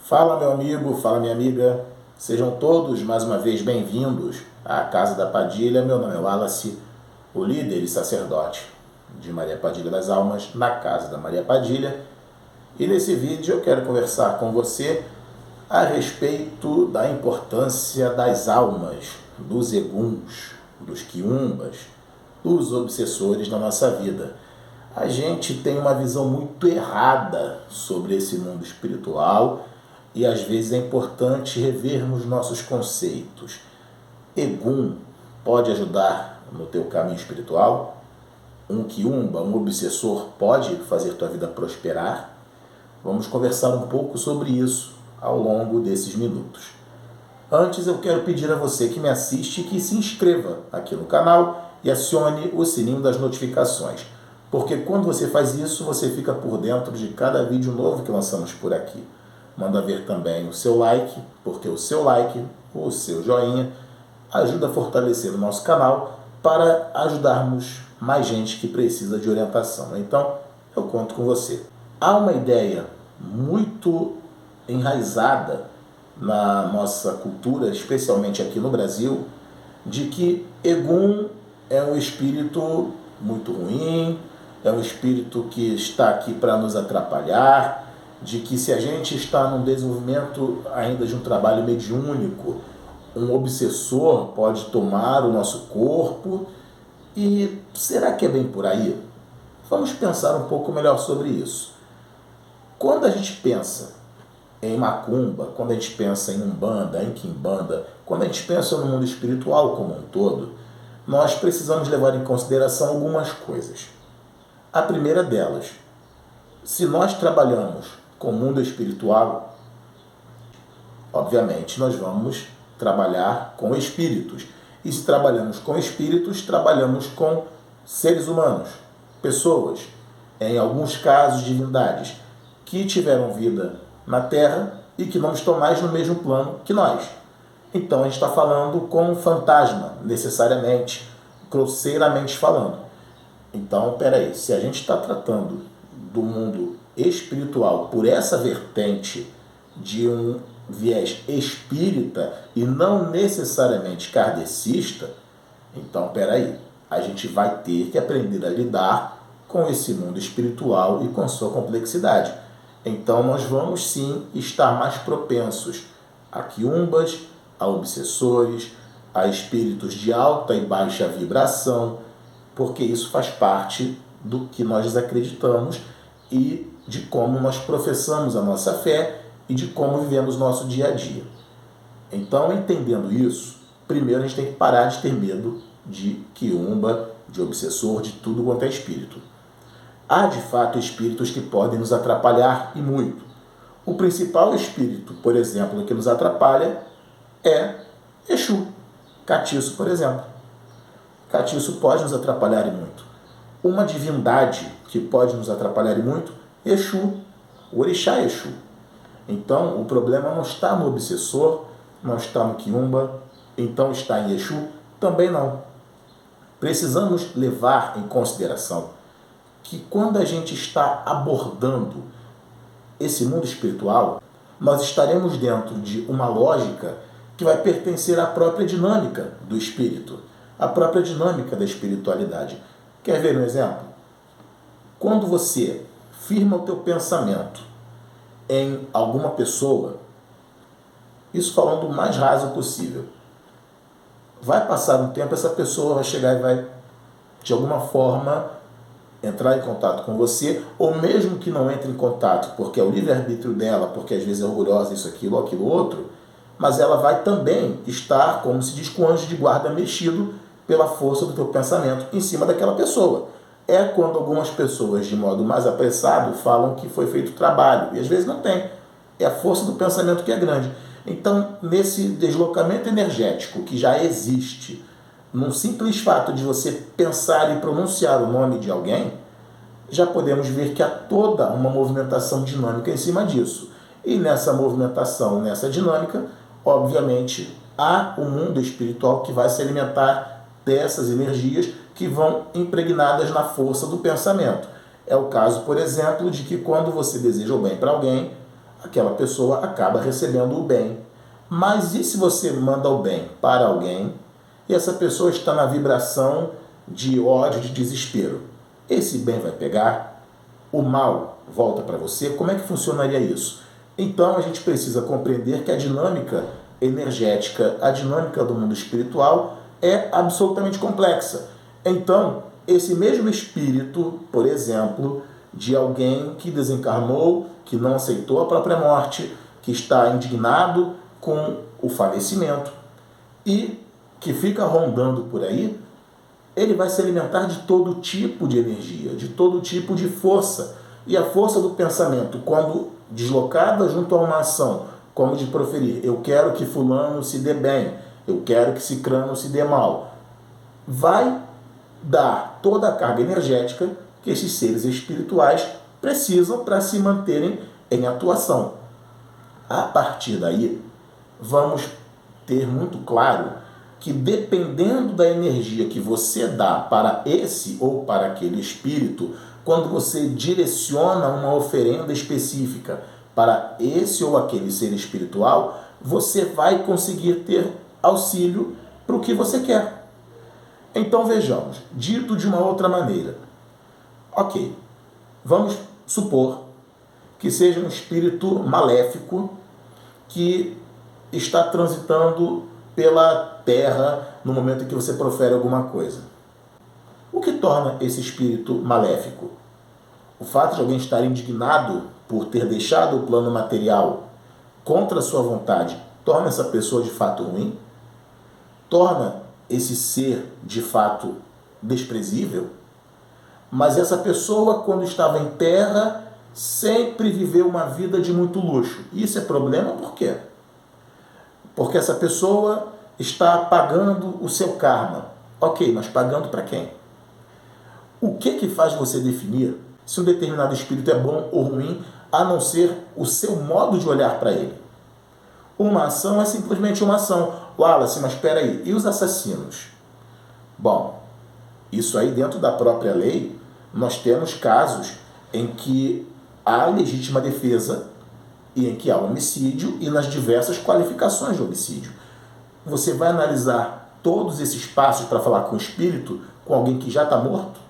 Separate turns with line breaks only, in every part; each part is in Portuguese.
Fala meu amigo, fala minha amiga, sejam todos mais uma vez bem-vindos à Casa da Padilha. Meu nome é Wallace, o líder e sacerdote de Maria Padilha das Almas na Casa da Maria Padilha. E nesse vídeo eu quero conversar com você a respeito da importância das almas, dos eguns, dos quiumbas, dos obsessores na nossa vida. A gente tem uma visão muito errada sobre esse mundo espiritual e às vezes é importante revermos nossos conceitos. Egum pode ajudar no teu caminho espiritual? Um quiumba, um obsessor pode fazer tua vida prosperar? Vamos conversar um pouco sobre isso ao longo desses minutos. Antes eu quero pedir a você que me assiste que se inscreva aqui no canal e acione o sininho das notificações, porque quando você faz isso, você fica por dentro de cada vídeo novo que lançamos por aqui. Manda ver também o seu like, porque o seu like, o seu joinha, ajuda a fortalecer o nosso canal para ajudarmos mais gente que precisa de orientação. Então, eu conto com você. Há uma ideia muito enraizada na nossa cultura, especialmente aqui no Brasil, de que Egum é um espírito muito ruim, é um espírito que está aqui para nos atrapalhar, de que se a gente está num desenvolvimento ainda de um trabalho mediúnico, um obsessor pode tomar o nosso corpo. E será que é bem por aí? Vamos pensar um pouco melhor sobre isso. Quando a gente pensa em macumba, quando a gente pensa em umbanda, em quimbanda, quando a gente pensa no mundo espiritual como um todo, nós precisamos levar em consideração algumas coisas. A primeira delas, se nós trabalhamos com o mundo espiritual, obviamente nós vamos trabalhar com espíritos. E se trabalhamos com espíritos, trabalhamos com seres humanos, pessoas, em alguns casos divindades, que tiveram vida na Terra e que não estão mais no mesmo plano que nós. Então a gente está falando com um fantasma, necessariamente, grosseiramente falando. Então, peraí, se a gente está tratando do mundo espiritual por essa vertente de um viés espírita e não necessariamente kardecista, então peraí, a gente vai ter que aprender a lidar com esse mundo espiritual e com sua complexidade. Então nós vamos sim estar mais propensos a quiumbas, a obsessores, a espíritos de alta e baixa vibração, porque isso faz parte do que nós desacreditamos e de como nós professamos a nossa fé e de como vivemos nosso dia a dia. Então, entendendo isso, primeiro a gente tem que parar de ter medo de quiumba, de obsessor, de tudo quanto é espírito. Há, de fato, espíritos que podem nos atrapalhar e muito. O principal espírito, por exemplo, que nos atrapalha é Exu, Catiço, por exemplo. Catiço pode nos atrapalhar e muito. Uma divindade que pode nos atrapalhar e muito, Exu, o orixá Exu. Então, o problema não está no obsessor, não está no quiumba, então está em Exu? Também não. Precisamos levar em consideração que quando a gente está abordando esse mundo espiritual, nós estaremos dentro de uma lógica que vai pertencer à própria dinâmica do espírito, à própria dinâmica da espiritualidade. Quer ver um exemplo? Quando você firma o teu pensamento em alguma pessoa, isso falando o mais raso possível, vai passar um tempo, essa pessoa vai chegar e vai, de alguma forma, entrar em contato com você, ou mesmo que não entre em contato, porque é o livre-arbítrio dela, porque às vezes é orgulhosa, isso, aquilo outro, mas ela vai também estar, como se diz, com o anjo de guarda mexido pela força do teu pensamento em cima daquela pessoa. É quando algumas pessoas, de modo mais apressado, falam que foi feito trabalho, e às vezes não tem. É a força do pensamento que é grande. Então, nesse deslocamento energético que já existe, num simples fato de você pensar e pronunciar o nome de alguém, já podemos ver que há toda uma movimentação dinâmica em cima disso. E nessa movimentação, nessa dinâmica, obviamente, há um mundo espiritual que vai se alimentar dessas energias que vão impregnadas na força do pensamento. É o caso, por exemplo, de que quando você deseja o bem para alguém, aquela pessoa acaba recebendo o bem. Mas e se você manda o bem para alguém e essa pessoa está na vibração de ódio, de desespero? Esse bem vai pegar? O mal volta para você? Como é que funcionaria isso? Então a gente precisa compreender que a dinâmica energética, a dinâmica do mundo espiritual é absolutamente complexa. Então, esse mesmo espírito, por exemplo, de alguém que desencarnou, que não aceitou a própria morte, que está indignado com o falecimento e que fica rondando por aí, ele vai se alimentar de todo tipo de energia, de todo tipo de força. E a força do pensamento, quando deslocada junto a uma ação, como de proferir, eu quero que fulano se dê bem, eu quero que cicrano se dê mal, vai dar toda a carga energética que esses seres espirituais precisam para se manterem em atuação. A partir daí, vamos ter muito claro que dependendo da energia que você dá para esse ou para aquele espírito, quando você direciona uma oferenda específica para esse ou aquele ser espiritual, você vai conseguir ter auxílio para o que você quer. Então vejamos, dito de uma outra maneira. Ok, vamos supor que seja um espírito maléfico que está transitando pela Terra no momento em que você profere alguma coisa. O que torna esse espírito maléfico? O fato de alguém estar indignado por ter deixado o plano material contra a sua vontade torna essa pessoa de fato ruim? Torna esse ser de fato desprezível? Mas essa pessoa, quando estava em terra, sempre viveu uma vida de muito luxo. Isso é problema por quê? Porque essa pessoa está pagando o seu karma. Ok, mas pagando para quem? O que faz você definir se um determinado espírito é bom ou ruim, a não ser o seu modo de olhar para ele? Uma ação é simplesmente uma ação. Wallace, mas espera aí, e os assassinos? Bom, isso aí dentro da própria lei, nós temos casos em que há legítima defesa e em que há homicídio e nas diversas qualificações de homicídio. Você vai analisar todos esses passos para falar com o espírito, com alguém que já está morto?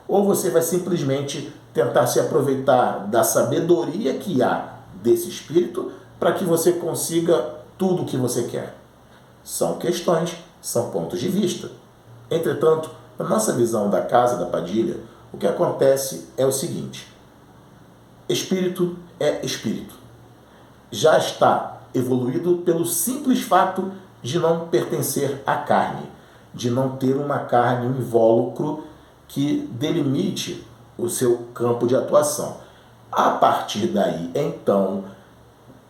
Ou você vai simplesmente tentar se aproveitar da sabedoria que há desse espírito para que você consiga tudo o que você quer? São questões, são pontos de vista. Entretanto, na nossa visão da Casa da Padilha, o que acontece é o seguinte: espírito é espírito. Já está evoluído pelo simples fato de não pertencer à carne, de não ter uma carne, um invólucro que delimite o seu campo de atuação. A partir daí, então,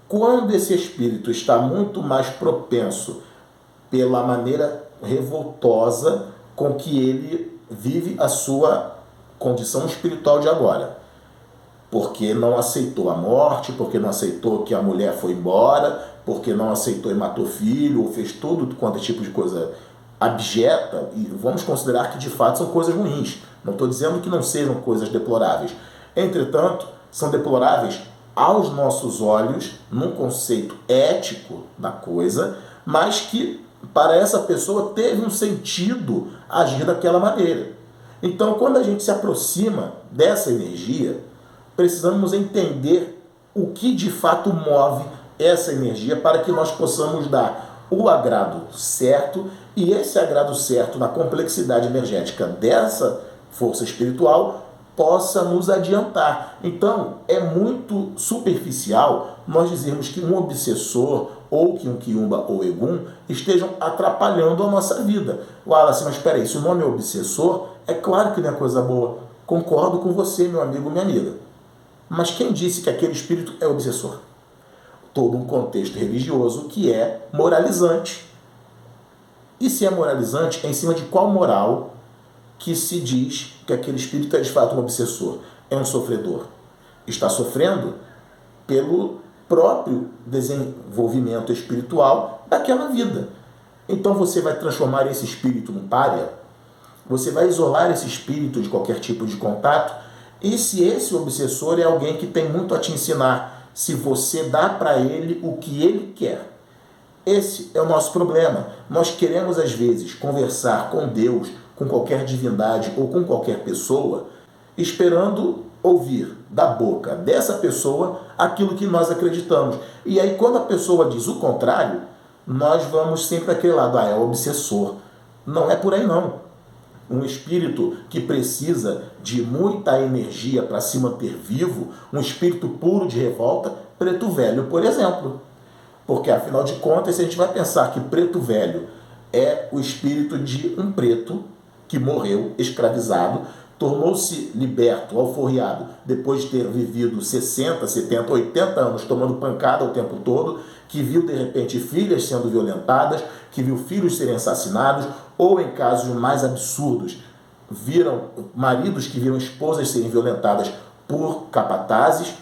quando esse espírito está muito mais propenso pela maneira revoltosa com que ele vive a sua condição espiritual de agora, porque não aceitou a morte, porque não aceitou que a mulher foi embora, porque não aceitou e matou filho, ou fez todo quanto tipo de coisa abjeta, e vamos considerar que de fato são coisas ruins. Não estou dizendo que não sejam coisas deploráveis. Entretanto, são deploráveis aos nossos olhos, num conceito ético da coisa, mas que para essa pessoa teve um sentido agir daquela maneira. Então, quando a gente se aproxima dessa energia, precisamos entender o que de fato move essa energia para que nós possamos dar o agrado certo, e esse agrado certo na complexidade energética dessa força espiritual possa nos adiantar. Então, é muito superficial nós dizermos que um obsessor ou que um quiumba ou egum estejam atrapalhando a nossa vida. Wallace, mas espera aí, se o nome é obsessor, é claro que não é coisa boa. Concordo com você, meu amigo, minha amiga. Mas quem disse que aquele espírito é obsessor? Todo um contexto religioso que é moralizante. E se é moralizante, é em cima de qual moral que se diz que aquele espírito é de fato um obsessor? É um sofredor. Está sofrendo pelo próprio desenvolvimento espiritual daquela vida. Então você vai transformar esse espírito num pária? Você vai isolar esse espírito de qualquer tipo de contato? E se esse obsessor é alguém que tem muito a te ensinar? se você dá para ele o que ele quer. Esse é o nosso problema. Nós queremos, às vezes, conversar com Deus, com qualquer divindade ou com qualquer pessoa, esperando ouvir da boca dessa pessoa aquilo que nós acreditamos. E aí, quando a pessoa diz o contrário, nós vamos sempre aquele lado, é obsessor. Não é por aí, não. Um espírito que precisa de muita energia para se manter vivo, um espírito puro de revolta, preto velho, por exemplo. Porque, afinal de contas, se a gente vai pensar que preto velho é o espírito de um preto que morreu, escravizado, tornou-se liberto, alforriado, depois de ter vivido 60, 70, 80 anos tomando pancada o tempo todo, que viu, de repente, filhas sendo violentadas, que viu filhos serem assassinados, ou, em casos mais absurdos, viram maridos que viram esposas serem violentadas por capatazes.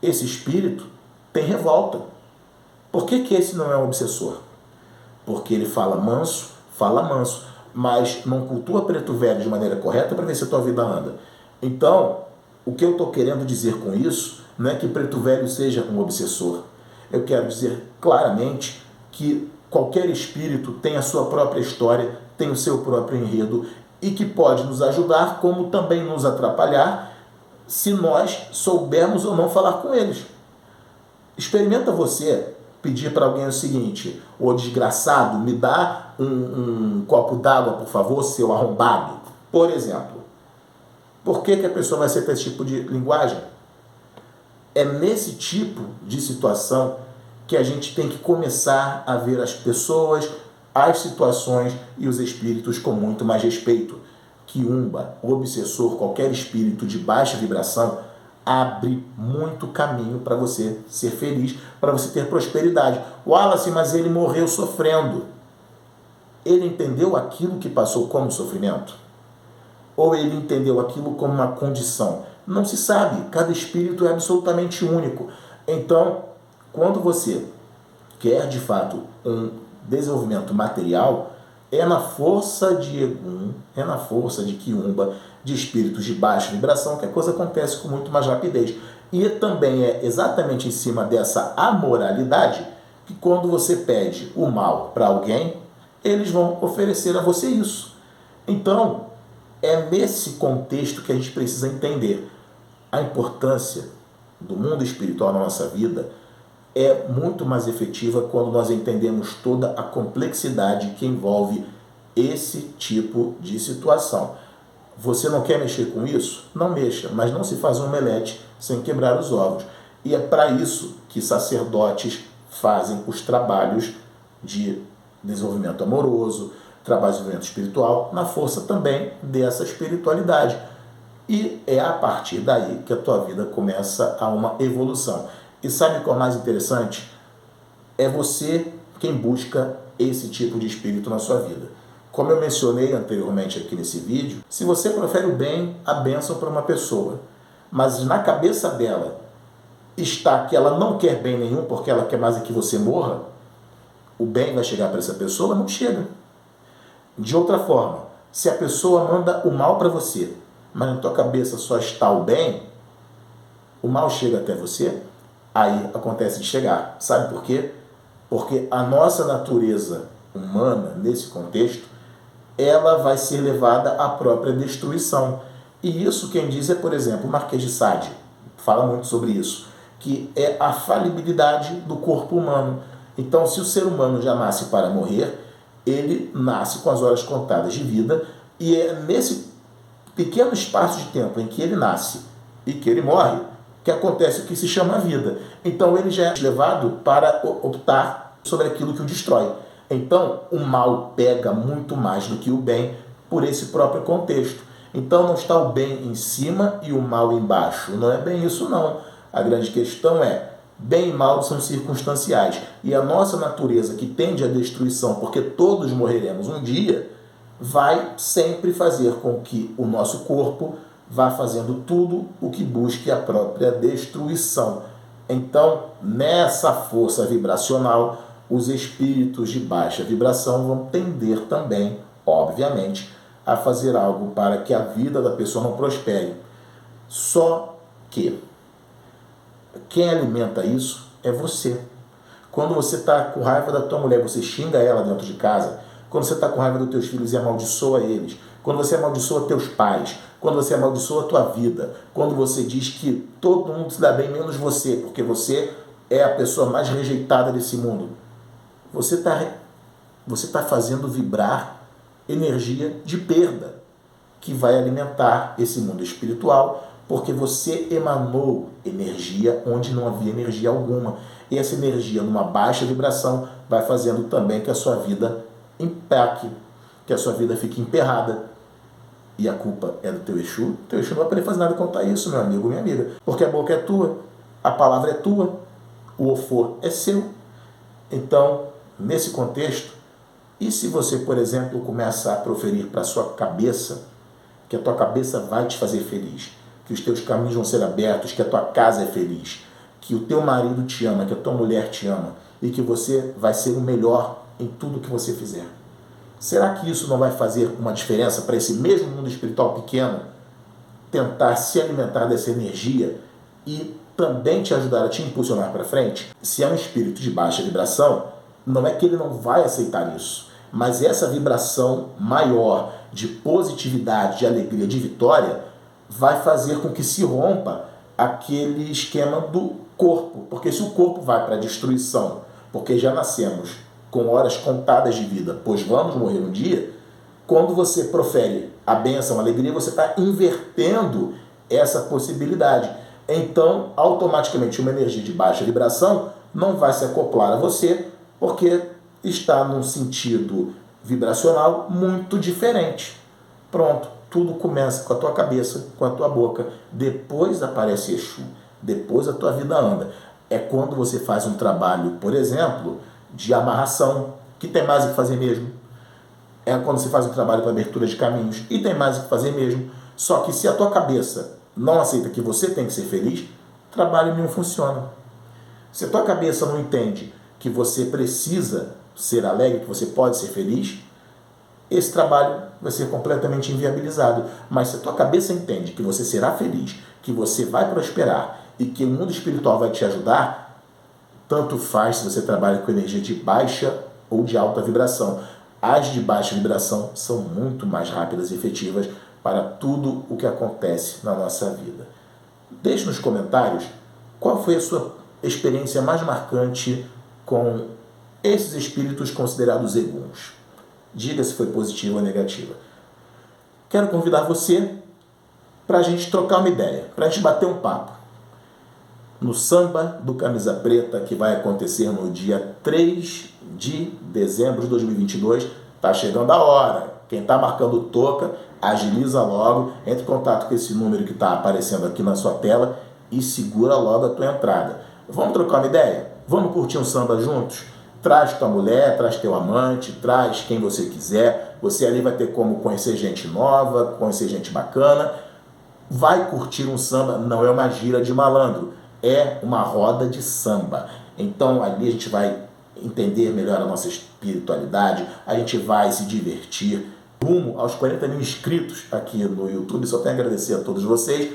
Esse espírito tem revolta. Por que esse não é um obsessor? Porque ele fala manso, mas não cultua preto velho de maneira correta para ver se a tua vida anda. Então, o que eu estou querendo dizer com isso não é que preto velho seja um obsessor. Eu quero dizer claramente que qualquer espírito tem a sua própria história, tem o seu próprio enredo e que pode nos ajudar, como também nos atrapalhar, se nós soubermos ou não falar com eles. Experimenta você pedir para alguém o seguinte: ô desgraçado, me dá um copo d'água, por favor, seu arrombado. Por exemplo. Por que a pessoa vai aceitar esse tipo de linguagem? É nesse tipo de situação que a gente tem que começar a ver as pessoas, as situações e os espíritos com muito mais respeito. Quiumba, obsessor, qualquer espírito de baixa vibração, abre muito caminho para você ser feliz, para você ter prosperidade. Wallace, mas ele morreu sofrendo. Ele entendeu aquilo que passou como sofrimento? Ou ele entendeu aquilo como uma condição? Não se sabe. Cada espírito é absolutamente único. Então, quando você quer, de fato, um desenvolvimento material, é na força de Egum, é na força de Quiumba, de espíritos de baixa vibração, que a coisa acontece com muito mais rapidez. E também é exatamente em cima dessa amoralidade que, quando você pede o mal para alguém, eles vão oferecer a você isso. Então, é nesse contexto que a gente precisa entender a importância do mundo espiritual na nossa vida. É muito mais efetiva quando nós entendemos toda a complexidade que envolve esse tipo de situação. Você não quer mexer com isso? Não mexa, mas não se faz um omelete sem quebrar os ovos. E é para isso que sacerdotes fazem os trabalhos de desenvolvimento amoroso, trabalho de desenvolvimento espiritual, na força também dessa espiritualidade. E é a partir daí que a tua vida começa a uma evolução. E sabe qual é o mais interessante? É você quem busca esse tipo de espírito na sua vida. Como eu mencionei anteriormente aqui nesse vídeo, se você profere o bem, a bênção para uma pessoa, mas na cabeça dela está que ela não quer bem nenhum porque ela quer mais é que você morra, o bem vai chegar para essa pessoa? Não chega. De outra forma, se a pessoa manda o mal para você, mas na tua cabeça só está o bem, o mal chega até você, aí acontece de chegar. Sabe por quê? Porque a nossa natureza humana, nesse contexto, ela vai ser levada à própria destruição. E isso quem diz é, por exemplo, o Marquês de Sade, fala muito sobre isso, que é a falibilidade do corpo humano. Então, se o ser humano já nasce para morrer, ele nasce com as horas contadas de vida, e é nesse pequeno espaço de tempo em que ele nasce e que ele morre, que acontece o que se chama vida. Então ele já é levado para optar sobre aquilo que o destrói. Então o mal pega muito mais do que o bem por esse próprio contexto. Então não está o bem em cima e o mal embaixo. Não é bem isso não. A grande questão é, bem e mal são circunstanciais. E a nossa natureza, que tende à destruição, porque todos morreremos um dia, vai sempre fazer com que o nosso corpo vá fazendo tudo o que busque a própria destruição. Então, nessa força vibracional, os espíritos de baixa vibração vão tender também, obviamente, a fazer algo para que a vida da pessoa não prospere. Só que Quem alimenta isso é você. Quando você está com raiva da tua mulher, você xinga ela dentro de casa. Quando você está com raiva dos teus filhos e amaldiçoa eles. Quando você amaldiçoa teus pais. Quando você amaldiçoa a tua vida. Quando você diz que todo mundo se dá bem menos você, porque você é a pessoa mais rejeitada desse mundo. Você tá fazendo vibrar energia de perda, que vai alimentar esse mundo espiritual, porque você emanou energia onde não havia energia alguma. E essa energia, numa baixa vibração, vai fazendo também que a sua vida empaque, que a sua vida fique emperrada. E a culpa é do teu Exu. O teu Exu não vai poder fazer nada contra isso, meu amigo, minha amiga. Porque a boca é tua, a palavra é tua, o ofo é seu. Então, nesse contexto, e se você, por exemplo, começa a proferir para a sua cabeça que a tua cabeça vai te fazer feliz, que os teus caminhos vão ser abertos, que a tua casa é feliz, que o teu marido te ama, que a tua mulher te ama e que você vai ser o melhor em tudo que você fizer. Será que isso não vai fazer uma diferença para esse mesmo mundo espiritual pequeno tentar se alimentar dessa energia e também te ajudar a te impulsionar para frente? Se é um espírito de baixa vibração, não é que ele não vai aceitar isso, mas essa vibração maior de positividade, de alegria, de vitória, vai fazer com que se rompa aquele esquema do corpo. Porque se o corpo vai para a destruição, porque já nascemos com horas contadas de vida, pois vamos morrer um dia, quando você profere a bênção, a alegria, você está invertendo essa possibilidade. Então, automaticamente, uma energia de baixa vibração não vai se acoplar a você, porque está num sentido vibracional muito diferente. Pronto, tudo começa com a tua cabeça, com a tua boca. Depois aparece Exu, depois a tua vida anda. É quando você faz um trabalho, por exemplo, de amarração, que tem mais o que fazer mesmo. É quando você faz um trabalho para abertura de caminhos, e tem mais o que fazer mesmo. Só que se a tua cabeça não aceita que você tem que ser feliz, o trabalho não funciona. Se a tua cabeça não entende que você precisa ser alegre, que você pode ser feliz, esse trabalho vai ser completamente inviabilizado. Mas se a tua cabeça entende que você será feliz, que você vai prosperar e que o mundo espiritual vai te ajudar, tanto faz se você trabalha com energia de baixa ou de alta vibração. As de baixa vibração são muito mais rápidas e efetivas para tudo o que acontece na nossa vida. Deixe nos comentários qual foi a sua experiência mais marcante com esses espíritos considerados eguns. Diga se foi positiva ou negativa. Quero convidar você para a gente trocar uma ideia, para a gente bater um papo. No Samba do Camisa Preta, que vai acontecer no dia 3 de dezembro de 2022, está chegando a hora. Quem está marcando toca, agiliza logo, entre em contato com esse número que está aparecendo aqui na sua tela e segura logo a tua entrada. Vamos trocar uma ideia? Vamos curtir um samba juntos? Traz tua mulher, traz teu amante, traz quem você quiser. Você ali vai ter como conhecer gente nova, conhecer gente bacana. Vai curtir um samba, não é uma gira de malandro, é uma roda de samba. Então ali a gente vai entender melhor a nossa espiritualidade, a gente vai se divertir. Rumo aos 40 mil inscritos aqui no YouTube, só tenho a agradecer a todos vocês.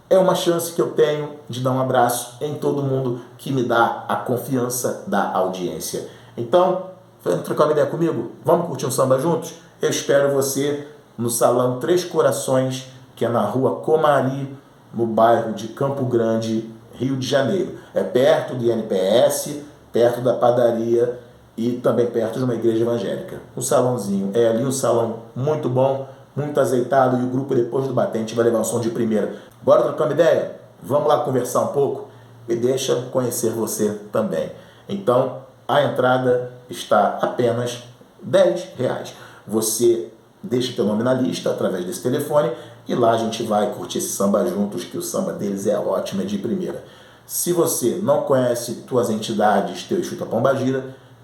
É uma chance que eu tenho de dar um abraço em todo mundo que me dá a confiança da audiência. Então, vamos trocar uma ideia comigo? Vamos curtir um samba juntos? Eu espero você no Salão Três Corações, que é na rua Comari, no bairro de Campo Grande, Rio de Janeiro. É perto do INPS, perto da padaria e também perto de uma igreja evangélica. Um salãozinho, é ali um salão muito bom, muito azeitado, e o grupo depois do batente vai levar um som de primeira. Bora trocar uma ideia? Vamos lá conversar um pouco? Me deixa conhecer você também. Então, a entrada está apenas R$10. Você deixa teu nome na lista através desse telefone e lá a gente vai curtir esse samba juntos, que o samba deles é ótimo, é de primeira. Se você não conhece tuas entidades, teu Exu, tua Pombagira,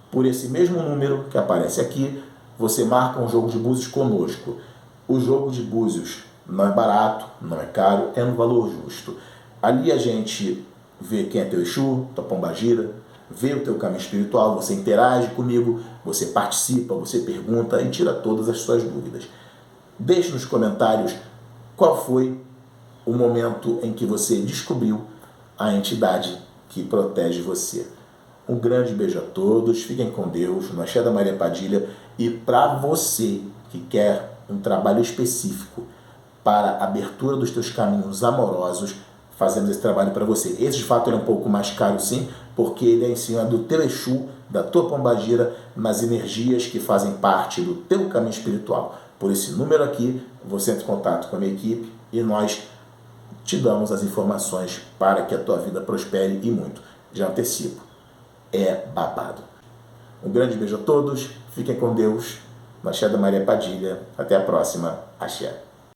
por esse mesmo número que aparece aqui, você marca um jogo de búzios conosco. O jogo de búzios não é barato, não é caro, é no valor justo. Ali a gente vê quem é teu Exu, tua Pombagira, vê o teu caminho espiritual, você interage comigo, você participa, você pergunta e tira todas as suas dúvidas. Deixe nos comentários qual foi o momento em que você descobriu a entidade que protege você. Um grande beijo a todos, fiquem com Deus, no Axé da Maria Padilha. E para você que quer um trabalho específico para a abertura dos teus caminhos amorosos, fazemos esse trabalho para você. Esse de fato é um pouco mais caro sim, porque ele é em cima do teu Exu, da tua pombagira, nas energias que fazem parte do teu caminho espiritual. Por esse número aqui, você entra em contato com a minha equipe e nós te damos as informações para que a tua vida prospere e muito. Já antecipo, é babado. Um grande beijo a todos, fiquem com Deus, no Axé da Maria Padilha. Até a próxima, Axé.